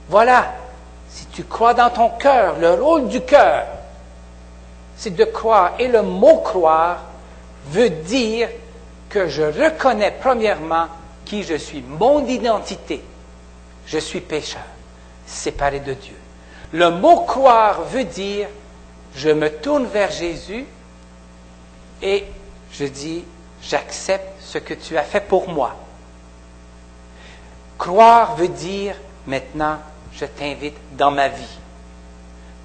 Voilà, si tu crois dans ton cœur, le rôle du cœur, c'est de croire. Et le mot croire veut dire que je reconnais premièrement qui je suis, mon identité. Je suis pécheur, séparé de Dieu. Le mot croire veut dire je me tourne vers Jésus et je dis j'accepte ce que tu as fait pour moi. Croire veut dire maintenant je t'invite dans ma vie.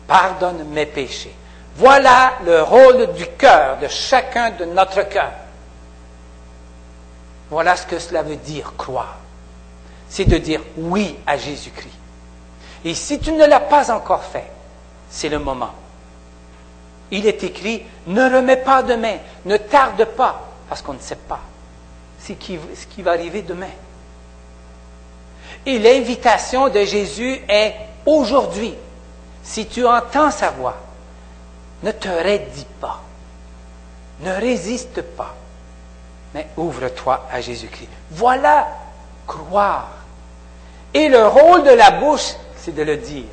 Pardonne mes péchés. Voilà le rôle du cœur, de chacun de notre cœur. Voilà ce que cela veut dire, croire. C'est de dire oui à Jésus-Christ. Et si tu ne l'as pas encore fait, c'est le moment. Il est écrit, ne remets pas demain, ne tarde pas, parce qu'on ne sait pas ce qui va arriver demain. Et l'invitation de Jésus est aujourd'hui. Si tu entends sa voix, ne te raidis pas, ne résiste pas, mais ouvre-toi à Jésus-Christ. Voilà, croire. Et le rôle de la bouche, c'est de le dire.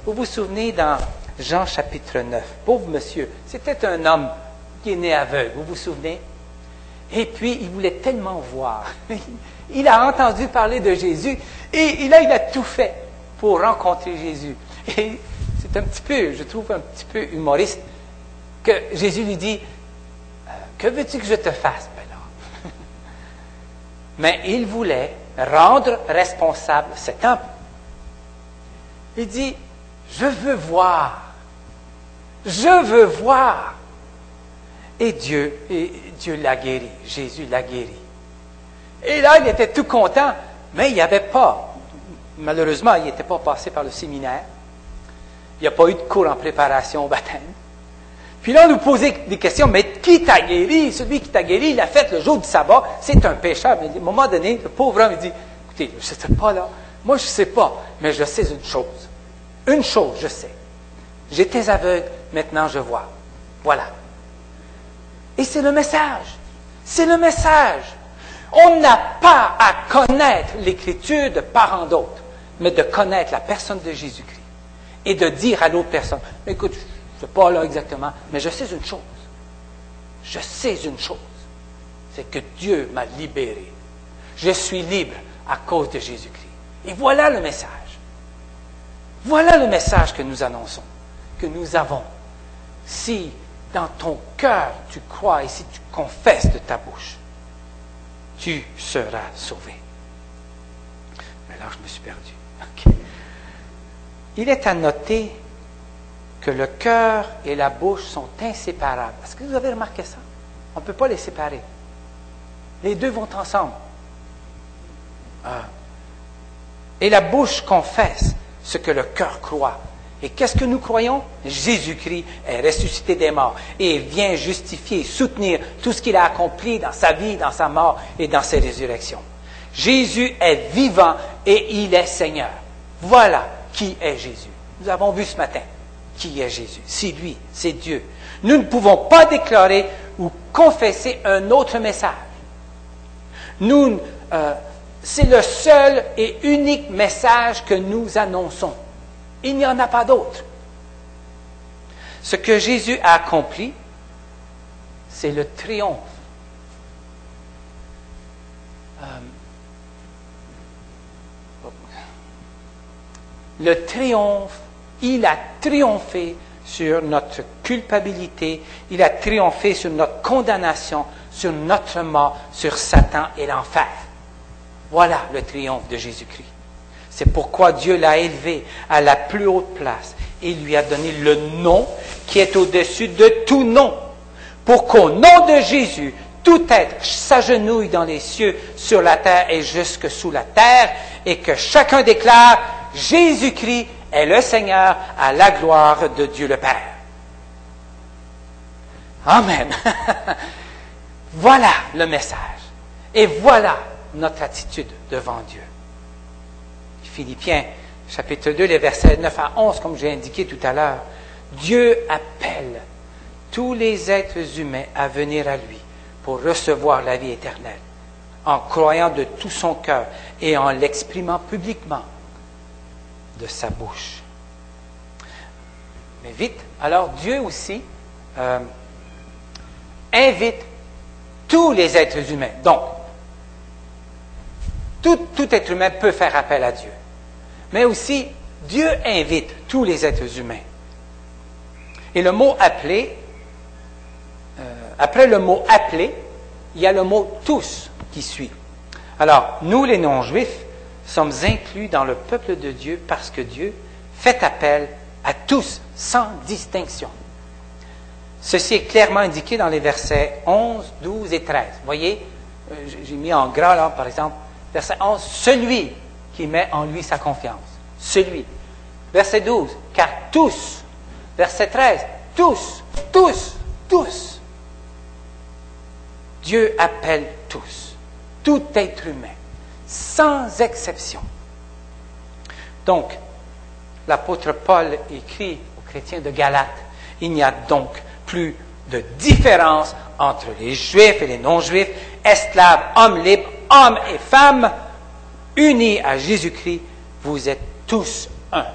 Vous vous souvenez dans Jean chapitre 9, pauvre monsieur, c'était un homme qui est né aveugle, vous vous souvenez? Et puis, il voulait tellement voir. Il a entendu parler de Jésus et là, il a tout fait pour rencontrer Jésus. Et c'est un petit peu, je trouve un petit peu humoriste, que Jésus lui dit, que veux-tu que je te fasse? Ben là. Mais il voulait rendre responsable cet homme. Il dit, je veux voir. Je veux voir. Et Dieu l'a guéri. Jésus l'a guéri. Et là, il était tout content, mais il n'y avait pas, malheureusement, il n'était pas passé par le séminaire. Il n'y a pas eu de cours en préparation au baptême. Puis là, on nous posait des questions, mais qui t'a guéri? Celui qui t'a guéri, il l'a fait le jour du sabbat, c'est un pécheur. Mais à un moment donné, le pauvre homme, il dit, écoutez, je ne sais pas là, moi je ne sais pas, mais je sais une chose. Une chose, je sais. J'étais aveugle, maintenant je vois. Voilà. Et c'est le message. C'est le message. On n'a pas à connaître l'Écriture de part en d'autre, mais de connaître la personne de Jésus-Christ. Et de dire à l'autre personne, écoute, je ne sais pas là exactement, mais je sais une chose. Je sais une chose. C'est que Dieu m'a libéré. Je suis libre à cause de Jésus-Christ. Et voilà le message. Voilà le message que nous annonçons, que nous avons. Si dans ton cœur tu crois et si tu confesses de ta bouche, tu seras sauvé. Mais là, je me suis perdu. Okay. Il est à noter que le cœur et la bouche sont inséparables. Est-ce que vous avez remarqué ça? On ne peut pas les séparer. Les deux vont ensemble. Et la bouche confesse ce que le cœur croit. Et qu'est-ce que nous croyons? Jésus-Christ est ressuscité des morts et vient justifier, soutenir tout ce qu'il a accompli dans sa vie, dans sa mort et dans ses résurrections. Jésus est vivant et il est Seigneur. Voilà qui est Jésus. Nous avons vu ce matin qui est Jésus. C'est lui, c'est Dieu. Nous ne pouvons pas déclarer ou confesser un autre message. C'est le seul et unique message que nous annonçons. Il n'y en a pas d'autre. Ce que Jésus a accompli, c'est le triomphe. Le triomphe, il a triomphé sur notre culpabilité, il a triomphé sur notre condamnation, sur notre mort, sur Satan et l'enfer. Voilà le triomphe de Jésus-Christ. C'est pourquoi Dieu l'a élevé à la plus haute place et lui a donné le nom qui est au-dessus de tout nom, pour qu'au nom de Jésus, tout être s'agenouille dans les cieux, sur la terre et jusque sous la terre, et que chacun déclare « Jésus-Christ est le Seigneur à la gloire de Dieu le Père. » Amen. Voilà le message. Et voilà notre attitude devant Dieu. Philippiens, chapitre 2, les versets 9 à 11, comme j'ai indiqué tout à l'heure. Dieu appelle tous les êtres humains à venir à lui pour recevoir la vie éternelle, en croyant de tout son cœur et en l'exprimant publiquement. de sa bouche. Mais vite, alors Dieu aussi invite tous les êtres humains. Donc, tout être humain peut faire appel à Dieu. Mais aussi, Dieu invite tous les êtres humains. Et le mot appeler, après le mot appeler, il y a le mot tous qui suit. Alors, nous les non-juifs sommes inclus dans le peuple de Dieu parce que Dieu fait appel à tous, sans distinction. Ceci est clairement indiqué dans les versets 11, 12 et 13. Vous voyez, j'ai mis en gras là, par exemple, verset 11, celui qui met en lui sa confiance. Celui. Verset 12, car tous. Verset 13, tous, tous, tous. Dieu appelle tous, tout être humain, sans exception. Donc, l'apôtre Paul écrit aux chrétiens de Galate, il n'y a donc plus de différence entre les juifs et les non-juifs, esclaves, hommes libres, hommes et femmes, unis à Jésus-Christ, vous êtes tous un.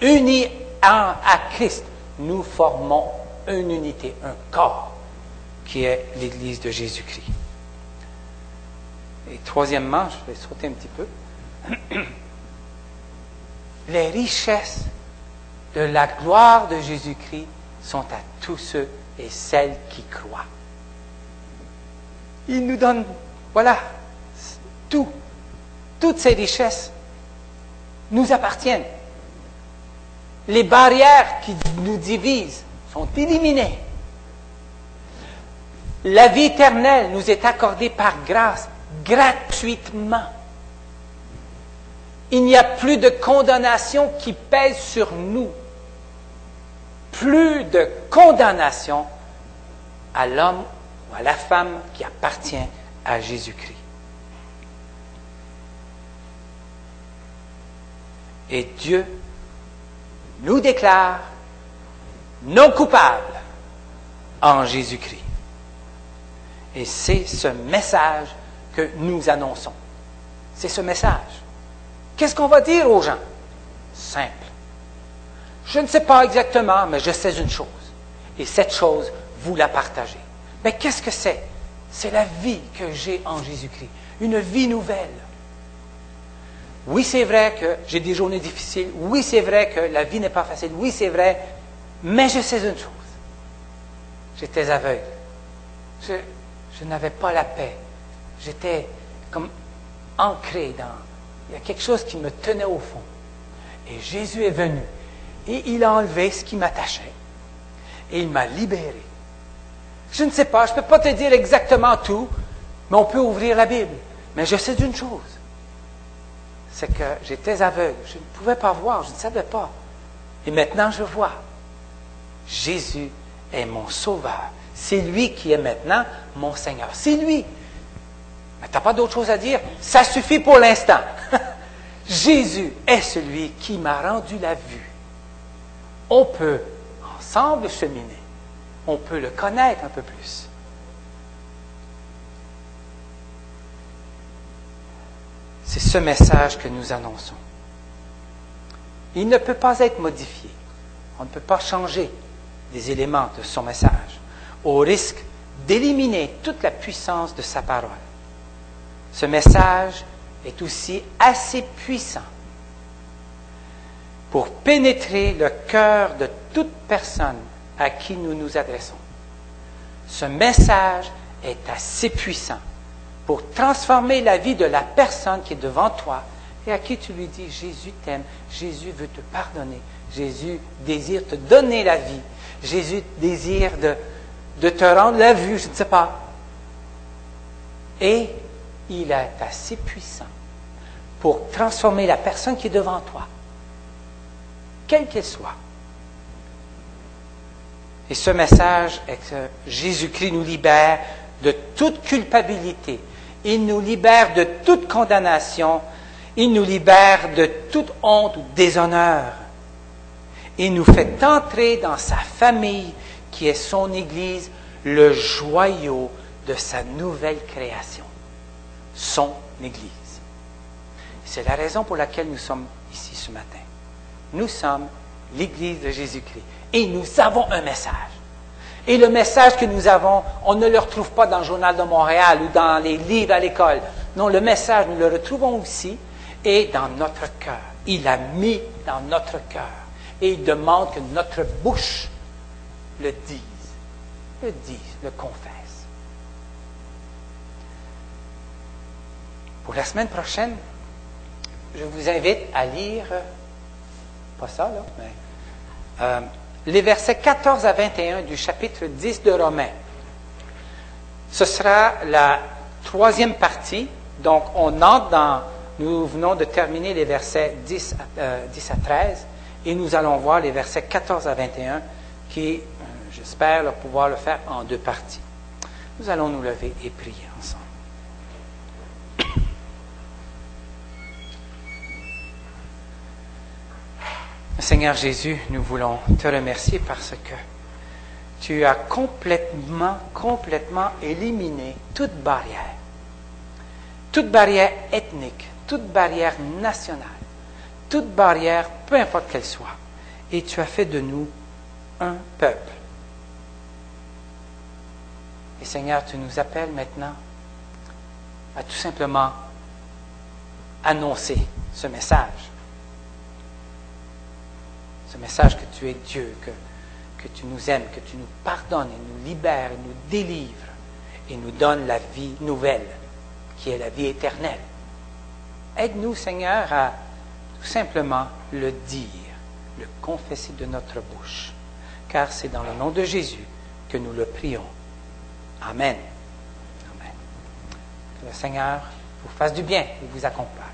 Unis à Christ, nous formons une unité, un corps, qui est l'Église de Jésus-Christ. Et troisièmement, je vais sauter un petit peu, les richesses de la gloire de Jésus-Christ sont à tous ceux et celles qui croient. Il nous donne, voilà, tout. Toutes ces richesses nous appartiennent. Les barrières qui nous divisent sont éliminées. La vie éternelle nous est accordée par grâce, gratuitement. Il n'y a plus de condamnation qui pèse sur nous. Plus de condamnation à l'homme ou à la femme qui appartient à Jésus-Christ. Et Dieu nous déclare non coupables en Jésus-Christ. Et c'est ce message que nous annonçons. C'est ce message. Qu'est-ce qu'on va dire aux gens? Simple. Je ne sais pas exactement, mais je sais une chose. Et cette chose, vous la partagez. Mais qu'est-ce que c'est? C'est la vie que j'ai en Jésus-Christ. Une vie nouvelle. Oui, c'est vrai que j'ai des journées difficiles. Oui, c'est vrai que la vie n'est pas facile. Oui, c'est vrai. Mais je sais une chose. J'étais aveugle. Je n'avais pas la paix. J'étais comme ancré dans... Il y a quelque chose qui me tenait au fond. Et Jésus est venu. Et il a enlevé ce qui m'attachait. Et il m'a libéré. Je ne sais pas, je ne peux pas te dire exactement tout, mais on peut ouvrir la Bible. Mais je sais d'une chose. C'est que j'étais aveugle. Je ne pouvais pas voir, je ne savais pas. Et maintenant, je vois. Jésus est mon sauveur. C'est lui qui est maintenant mon Seigneur. C'est lui. Mais tu n'as pas d'autre chose à dire. Ça suffit pour l'instant. Jésus est celui qui m'a rendu la vue. On peut ensemble cheminer. On peut le connaître un peu plus. C'est ce message que nous annonçons. Il ne peut pas être modifié. On ne peut pas changer des éléments de son message, au risque d'éliminer toute la puissance de sa parole. Ce message est aussi assez puissant pour pénétrer le cœur de toute personne à qui nous nous adressons. Ce message est assez puissant pour transformer la vie de la personne qui est devant toi et à qui tu lui dis, Jésus t'aime, Jésus veut te pardonner, Jésus désire te donner la vie, Jésus désire de te rendre la vue, je ne sais pas. Et il est assez puissant pour transformer la personne qui est devant toi, quelle qu'elle soit. Et ce message est que Jésus-Christ nous libère de toute culpabilité. Il nous libère de toute condamnation. Il nous libère de toute honte ou déshonneur. Il nous fait entrer dans sa famille, qui est son Église, le joyau de sa nouvelle création. Son Église. C'est la raison pour laquelle nous sommes ici ce matin. Nous sommes l'Église de Jésus-Christ. Et nous avons un message. Et le message que nous avons, on ne le retrouve pas dans le Journal de Montréal ou dans les livres à l'école. Non, le message, nous le retrouvons aussi et dans notre cœur. Il l'a mis dans notre cœur. Et il demande que notre bouche le dise, le confesse. Pour la semaine prochaine, je vous invite à lire, pas ça là, mais les versets 14 à 21 du chapitre 10 de Romains. Ce sera la troisième partie. Donc, nous venons de terminer les versets 10 à 13 et nous allons voir les versets 14 à 21 qui, j'espère, pouvoir le faire en deux parties. Nous allons nous lever et prier ensemble. Seigneur Jésus, nous voulons te remercier parce que tu as complètement éliminé toute barrière ethnique, toute barrière nationale, toute barrière, peu importe qu'elle soit, et tu as fait de nous un peuple. Et Seigneur, tu nous appelles maintenant à tout simplement annoncer ce message. Ce message que tu es Dieu, que tu nous aimes, que tu nous pardonnes et nous libères et nous délivres et nous donnes la vie nouvelle, qui est la vie éternelle. Aide-nous, Seigneur, à tout simplement le dire, le confesser de notre bouche, car c'est dans le nom de Jésus que nous le prions. Amen. Amen. Que le Seigneur vous fasse du bien et vous accompagne.